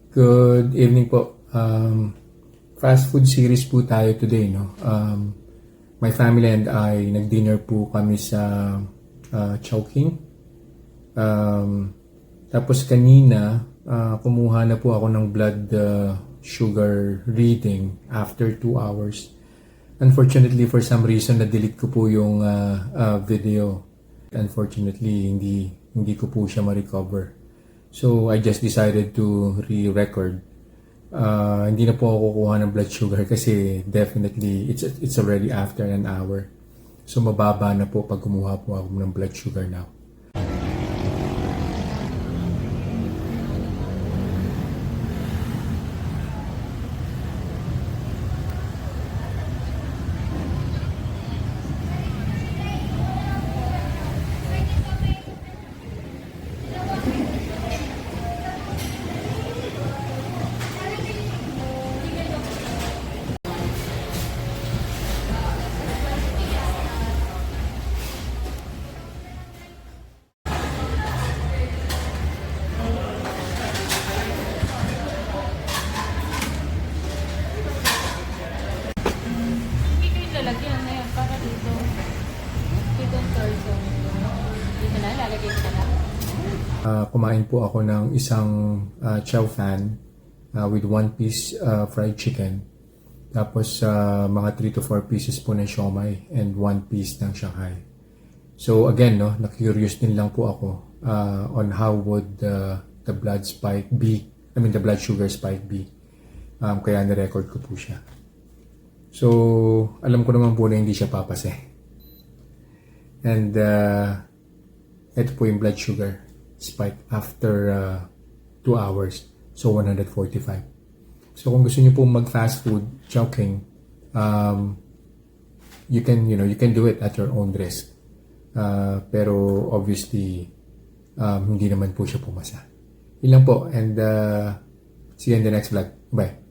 Good evening po. Fast food series po tayo today, no? My family and I, nag-dinner po kami sa Chowking. Tapos kanina, kumuha na po ako ng blood sugar reading after 2 hours. Unfortunately, for some reason, na-delete ko po yung video. Unfortunately, hindi ko po siya ma-recover. So, I just decided to re-record. Hindi na po ako kukuha ng blood sugar kasi definitely it's already after an hour. So, mababa na po pag kumuha po ako ng blood sugar now. Hindi ko yung lalagyan na yun para dito. Dito ang torso. Dito na, lalagyan ka na. Kumain po ako ng isang chow fan with 1 piece fried chicken. Tapos mga 3 to 4 pieces po ng siomai and 1 piece ng Shanghai. So again, no, na-curious din lang po ako on how would the blood spike be. I mean, the blood sugar spike be. Kaya na-record ko po siya. So, alam ko naman po na hindi siya papase. And ito po yung blood sugar spike after 2 hours. So, 145. So, kung gusto niyo po mag-fast food, Chowking, you can do it at your own risk. Pero obviously, hindi naman po siya pumasa. Yun lang po, and see you in the next vlog. Bye.